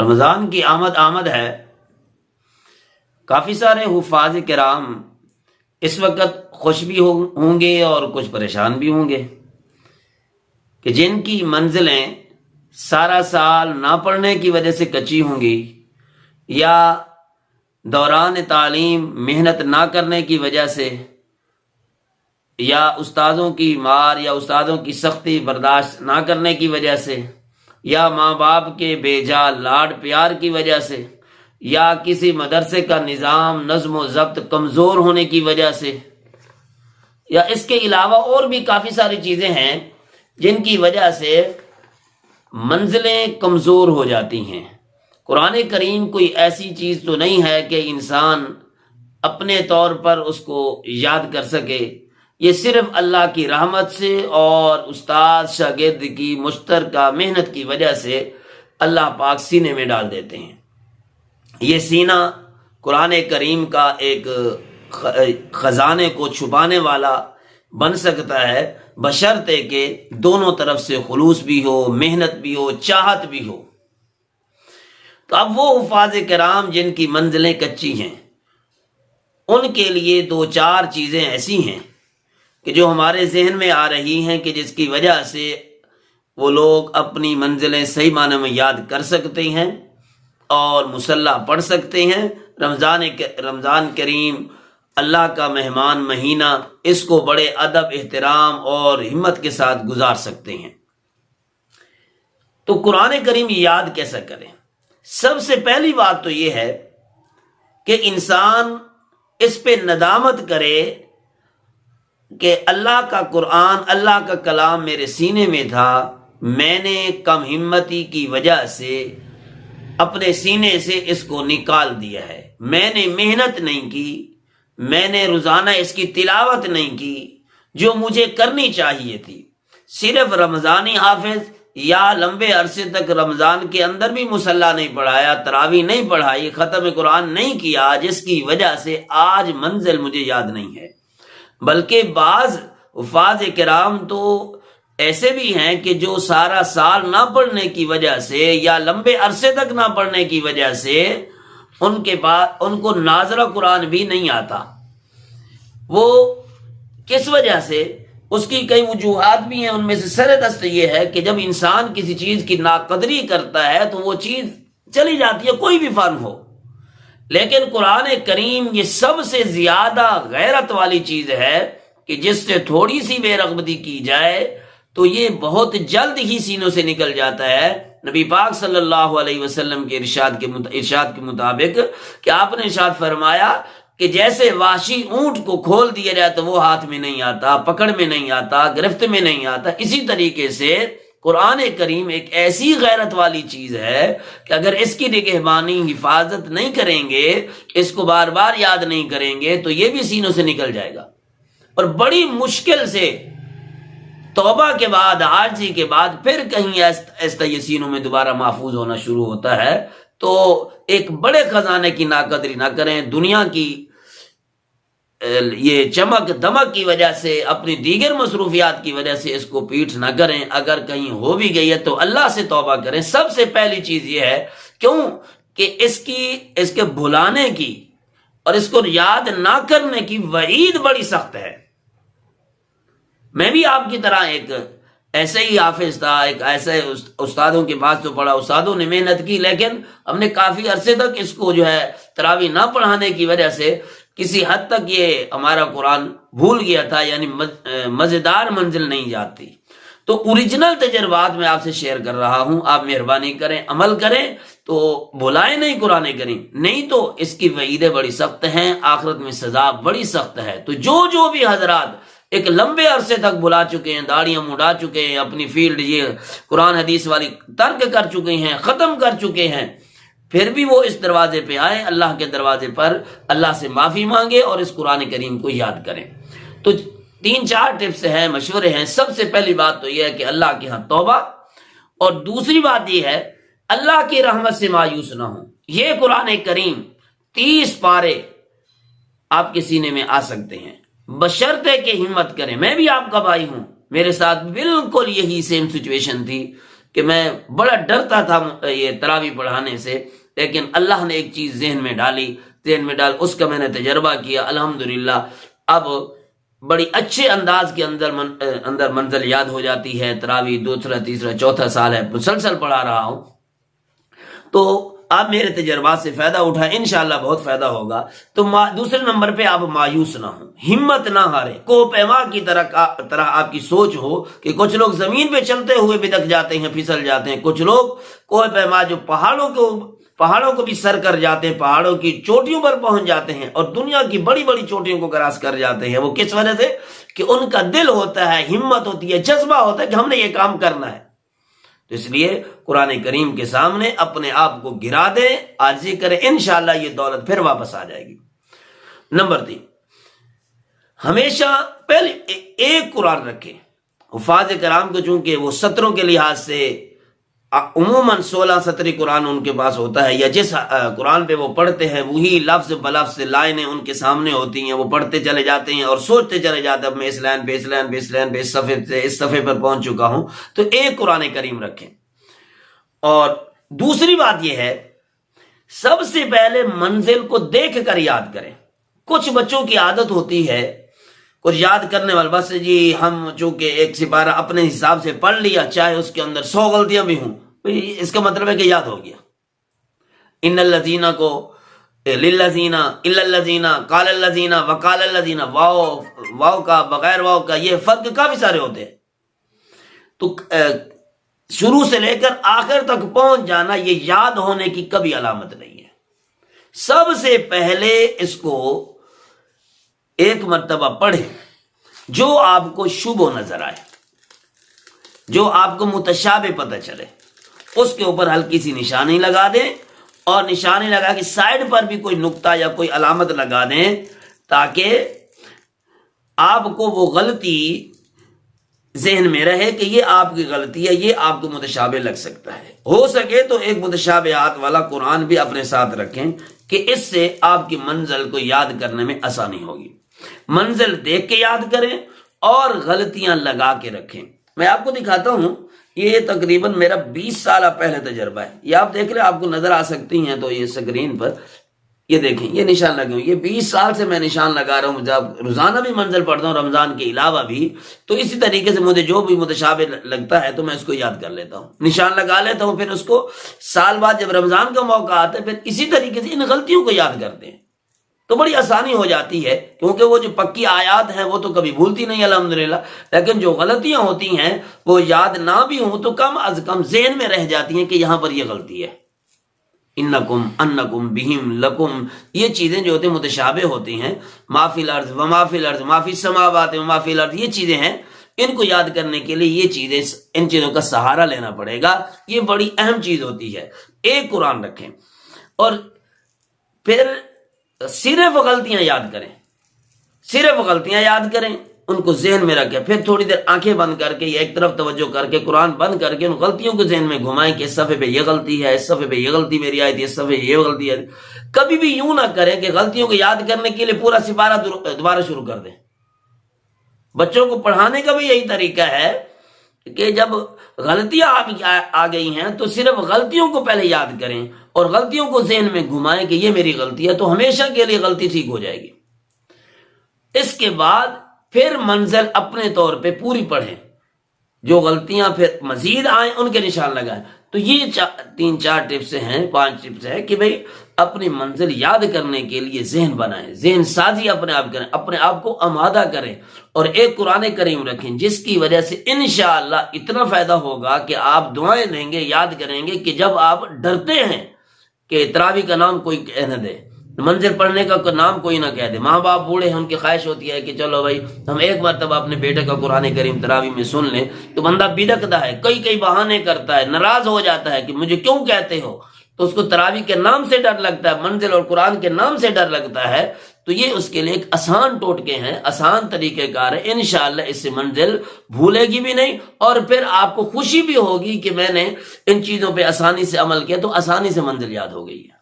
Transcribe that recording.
رمضان کی آمد ہے. کافی سارے حفاظ کرام اس وقت خوش بھی ہوں گے اور کچھ پریشان بھی ہوں گے کہ جن کی منزلیں سارا سال نہ پڑھنے کی وجہ سے کچی ہوں گی یا دوران تعلیم محنت نہ کرنے کی وجہ سے یا استادوں کی مار یا استادوں کی سختی برداشت نہ کرنے کی وجہ سے یا ماں باپ کے بے جا لاڈ پیار کی وجہ سے یا کسی مدرسے کا نظام نظم و ضبط کمزور ہونے کی وجہ سے یا اس کے علاوہ اور بھی کافی ساری چیزیں ہیں جن کی وجہ سے منزلیں کمزور ہو جاتی ہیں. قرآن کریم کوئی ایسی چیز تو نہیں ہے کہ انسان اپنے طور پر اس کو یاد کر سکے. یہ صرف اللہ کی رحمت سے اور استاد شاگرد کی مشترکہ محنت کی وجہ سے اللہ پاک سینے میں ڈال دیتے ہیں. یہ سینہ قرآن کریم کا ایک خزانے کو چھپانے والا بن سکتا ہے بشرطے کہ دونوں طرف سے خلوص بھی ہو، محنت بھی ہو، چاہت بھی ہو. تو اب وہ حفاظ کرام جن کی منزلیں کچی ہیں ان کے لیے دو چار چیزیں ایسی ہیں کہ جو ہمارے ذہن میں آ رہی ہیں کہ جس کی وجہ سے وہ لوگ اپنی منزلیں صحیح معنی میں یاد کر سکتے ہیں اور مسلح پڑھ سکتے ہیں. رمضان کریم اللہ کا مہمان مہینہ، اس کو بڑے ادب احترام اور ہمت کے ساتھ گزار سکتے ہیں. تو قرآن کریم یاد کیسا کریں؟ سب سے پہلی بات تو یہ ہے کہ انسان اس پہ ندامت کرے کہ اللہ کا قرآن، اللہ کا کلام میرے سینے میں تھا، میں نے کم ہمتی کی وجہ سے اپنے سینے سے اس کو نکال دیا ہے. میں نے محنت نہیں کی، میں نے روزانہ اس کی تلاوت نہیں کی جو مجھے کرنی چاہیے تھی. صرف رمضانی حافظ یا لمبے عرصے تک رمضان کے اندر بھی مصلی نہیں پڑھایا، تراویح نہیں پڑھائی، ختم قرآن نہیں کیا، جس کی وجہ سے آج منزل مجھے یاد نہیں ہے. بلکہ بعض حفاظ کرام تو ایسے بھی ہیں کہ جو سارا سال نہ پڑھنے کی وجہ سے یا لمبے عرصے تک نہ پڑھنے کی وجہ سے ان کو ناظرہ قرآن بھی نہیں آتا. وہ کس وجہ سے؟ اس کی کئی وجوہات بھی ہیں. ان میں سے سر دست یہ ہے کہ جب انسان کسی چیز کی ناقدری کرتا ہے تو وہ چیز چلی جاتی ہے، کوئی بھی فن ہو. لیکن قرآن کریم یہ سب سے زیادہ غیرت والی چیز ہے کہ جس سے تھوڑی سی بے رغبتی کی جائے تو یہ بہت جلد ہی سینوں سے نکل جاتا ہے. نبی پاک صلی اللہ علیہ وسلم کے ارشاد کے مطابق کہ آپ نے ارشاد فرمایا کہ جیسے وحشی اونٹ کو کھول دیا جائے تو وہ ہاتھ میں نہیں آتا، پکڑ میں نہیں آتا، گرفت میں نہیں آتا، اسی طریقے سے قرآن کریم ایک ایسی غیرت والی چیز ہے کہ اگر اس کی نگہبانی حفاظت نہیں کریں گے، اس کو بار بار یاد نہیں کریں گے تو یہ بھی سینوں سے نکل جائے گا. اور بڑی مشکل سے توبہ کے بعد، عاجزی کے بعد پھر کہیں ایسا یہ سینوں میں دوبارہ محفوظ ہونا شروع ہوتا ہے. تو ایک بڑے خزانے کی ناقدری نہ کریں. دنیا کی یہ چمک دمک کی وجہ سے، اپنی دیگر مصروفیات کی وجہ سے اس کو پیٹھ نہ کریں. اگر کہیں ہو بھی گئی ہے تو اللہ سے توبہ کریں. سب سے پہلی چیز یہ ہے کیوں کہ اس کے بھلانے کی اور اس کو یاد نہ کرنے کی وعید بڑی سخت ہے. میں بھی آپ کی طرح ایک ایسے ہی حافظ تھا، ایک ایسے استادوں کے پاس تو پڑھا، استادوں نے محنت کی، لیکن ہم نے کافی عرصے تک اس کو جو ہے تراویح نہ پڑھانے کی وجہ سے کسی حد تک یہ ہمارا قرآن بھول گیا تھا، یعنی مزیدار منزل نہیں جاتی. تو اوریجنل تجربات میں آپ سے شیئر کر رہا ہوں. آپ مہربانی کریں، عمل کریں تو بھلائیں نہیں قرآن کریم، نہیں تو اس کی وعیدیں بڑی سخت ہیں، آخرت میں سزا بڑی سخت ہے. تو جو بھی حضرات ایک لمبے عرصے تک بھلا چکے ہیں، داڑیاں مڈا چکے ہیں، اپنی فیلڈ یہ قرآن حدیث والی ترک کر چکے ہیں، ختم کر چکے ہیں، پھر بھی وہ اس دروازے پہ آئیں، اللہ کے دروازے پر اللہ سے معافی مانگے اور اس قرآن کریم کو یاد کریں. تو 3-4 ٹپس ہیں، مشورے ہیں. سب سے پہلی بات تو یہ ہے کہ اللہ کے ہاں توبہ، اور دوسری بات یہ ہے اللہ کی رحمت سے مایوس نہ ہوں. یہ قرآن کریم 30 پارے آپ کے سینے میں آ سکتے ہیں بشرطے کہ ہمت کریں. میں بھی آپ کا بھائی ہوں، میرے ساتھ بالکل یہی سیم سچویشن تھی کہ میں بڑا ڈرتا تھا یہ تراوی پڑھانے سے، لیکن اللہ نے ایک چیز ذہن میں ڈال، اس کا میں نے تجربہ کیا، الحمدللہ اب بڑی اچھے انداز کے اندر منزل یاد ہو جاتی ہے۔ تراوی دوسرا تیسرا چوتھا سال ہے مسلسل پڑھا رہا ہوں، تو آپ میرے تجربات سے فائدہ اٹھائیں، انشاءاللہ بہت فائدہ ہوگا۔ تو دوسرے نمبر پہ آپ مایوس نہ ہوں، ہمت نہ ہارے، کو پیما کی طرح آپ کی سوچ ہو کہ کچھ لوگ زمین پہ چلتے ہوئے بدک جاتے ہیں، پھسل جاتے ہیں، کچھ لوگ کوہ پیما جو پہاڑوں کو بھی سر کر جاتے ہیں، پہاڑوں کی چوٹیوں پر پہنچ جاتے ہیں اور دنیا کی بڑی بڑی چوٹیوں کو کراس کر جاتے ہیں۔ وہ کس وجہ سے؟ کہ ان کا دل ہوتا ہے، ہمت ہوتی ہے، جذبہ ہوتا ہے کہ ہم نے یہ کام کرنا ہے۔ تو اس لیے قرآن کریم کے سامنے اپنے آپ کو گرا دیں، عاجزی کریں، انشاءاللہ یہ دولت پھر واپس آ جائے گی۔ نمبر 3، ہمیشہ پہلے ایک قرآن رکھیں۔ حفاظ کرام کو چونکہ وہ سطروں کے لحاظ سے عموماً 16 سطری قرآن ان کے پاس ہوتا ہے، یا جس قرآن پہ وہ پڑھتے ہیں وہی لفظ بلفظ لائنیں ان کے سامنے ہوتی ہیں، وہ پڑھتے چلے جاتے ہیں اور سوچتے چلے جاتے ہیں اب میں اس لائن پہ اس صفحے سے اس صفحے پر پہنچ چکا ہوں۔ تو ایک قرآن کریم رکھیں۔ اور دوسری بات یہ ہے، سب سے پہلے منزل کو دیکھ کر یاد کریں۔ کچھ بچوں کی عادت ہوتی ہے، کچھ یاد کرنے والے، بس جی ہم چونکہ ایک سپارہ اپنے حساب سے پڑھ لیا، چاہے اس کے اندر 100 غلطیاں بھی ہوں، اس کا مطلب ہے کہ یاد ہو گیا۔ ان الذین کو للذین الا الذین قال الذین وقال الذین، واو کا بغیر واو کا یہ فرق کافی سارے ہوتے ہیں۔ تو شروع سے لے کر آخر تک پہنچ جانا یہ یاد ہونے کی کبھی علامت نہیں ہے۔ سب سے پہلے اس کو ایک مرتبہ پڑھیں، جو آپ کو شبہ نظر آئے، جو آپ کو متشابہ پتہ چلے، اس کے اوپر ہلکی سی نشانی لگا دیں، اور نشانی لگا کے سائڈ پر بھی کوئی نقطہ یا کوئی علامت لگا دیں، تاکہ آپ کو وہ غلطی ذہن میں رہے کہ یہ آپ کی غلطی ہے، یہ آپ کو متشابہ لگ سکتا ہے۔ ہو سکے تو ایک متشابہات والا قرآن بھی اپنے ساتھ رکھیں کہ اس سے آپ کی منزل کو یاد کرنے میں آسانی ہوگی۔ منزل دیکھ کے یاد کریں اور غلطیاں لگا کے رکھیں۔ میں آپ کو دکھاتا ہوں، یہ تقریباً میرا 20 سالہ پہلے تجربہ ہے۔ یہ آپ دیکھ لیں، آپ کو نظر آ سکتی ہیں تو یہ اسکرین پر یہ دیکھیں، یہ نشان لگے ہوئے، یہ 20 سال سے میں نشان لگا رہا ہوں۔ جب روزانہ بھی منزل پڑھتا ہوں رمضان کے علاوہ بھی، تو اسی طریقے سے مجھے جو بھی متشابہ لگتا ہے تو میں اس کو یاد کر لیتا ہوں، نشان لگا لیتا ہوں، پھر اس کو سال بعد جب رمضان کا موقع آتا ہے پھر اسی طریقے سے ان غلطیوں کو یاد کرتے ہیں، تو بڑی آسانی ہو جاتی ہے، کیونکہ وہ جو پکی آیات ہیں وہ تو کبھی بھولتی نہیں الحمدللہ، لیکن جو غلطیاں ہوتی ہیں وہ یاد نہ بھی ہوں تو کم از کم ذہن میں رہ جاتی ہیں کہ یہاں پر یہ غلطی ہے۔ انکم انکم بہم لکم، یہ چیزیں جو ہوتی ہیں متشابہ ہوتی ہیں، ما فی الارض وما فی الارض ما فی السماوات وما فی الارض، یہ چیزیں ہیں، ان کو یاد کرنے کے لیے یہ چیزیں، ان چیزوں کا سہارا لینا پڑے گا، یہ بڑی اہم چیز ہوتی ہے۔ ایک قرآن رکھیں اور پھر صرف غلطیاں یاد کریں، صرف غلطیاں یاد کریں، ان کو ذہن میں رکھیں، پھر تھوڑی دیر آنکھیں بند کر کے یا ایک طرف توجہ کر کے قرآن بند کر کے ان غلطیوں کو ذہن میں گھمائیں کہ اس صفحے پہ یہ غلطی ہے، اس صفحے پہ یہ غلطی میری آئی تھی، اس صفحے یہ غلطی ہے۔ کبھی بھی یوں نہ کریں کہ غلطیوں کو یاد کرنے کے لیے پورا سپارہ دوبارہ شروع کر دیں۔ بچوں کو پڑھانے کا بھی یہی طریقہ ہے کہ جب غلطیاں آ گئی ہیں تو صرف غلطیوں کو پہلے یاد کریں اور غلطیوں کو ذہن میں گھمائیں کہ یہ میری غلطی ہے، تو ہمیشہ کے لیے غلطی ٹھیک ہو جائے گی۔ اس کے بعد پھر منزل اپنے طور پہ پوری پڑھیں، جو غلطیاں پھر مزید آئیں ان کے نشان لگائیں۔ تو یہ 3-4 ٹپس ہیں، 5 ٹپس ہیں کہ بھئی اپنی منزل یاد کرنے کے لیے ذہن بنائیں، ذہن سازی اپنے آپ کریں، اپنے آپ کو آمادہ کریں، اور ایک قرآن کریم رکھیں جس کی وجہ سے انشاءاللہ اتنا فائدہ ہوگا کہ آپ دعائیں دیں گے، یاد کریں گے کہ جب آپ ڈرتے ہیں کہ تراوی کا نام کوئی کہہ نہ دے، منزل پڑھنے کا نام کوئی نہ کہہ دے، ماں باپ بوڑھے ہیں، ان کی خواہش ہوتی ہے کہ چلو بھائی ہم ایک مرتبہ اپنے بیٹے کا قرآن کریم تراوی میں سن لیں، تو بندہ بدکتا ہے، کئی بہانے کرتا ہے، ناراض ہو جاتا ہے کہ مجھے کیوں کہتے ہو، تو اس کو تراوی کے نام سے ڈر لگتا ہے، منزل اور قرآن کے نام سے ڈر لگتا ہے۔ تو یہ اس کے لیے ایک آسان ٹوٹکے ہیں، آسان طریقہ کار ہے، انشاءاللہ اس سے منزل بھولے گی بھی نہیں، اور پھر آپ کو خوشی بھی ہوگی کہ میں نے ان چیزوں پہ آسانی سے عمل کیا تو آسانی سے منزل یاد ہو گئی ہے۔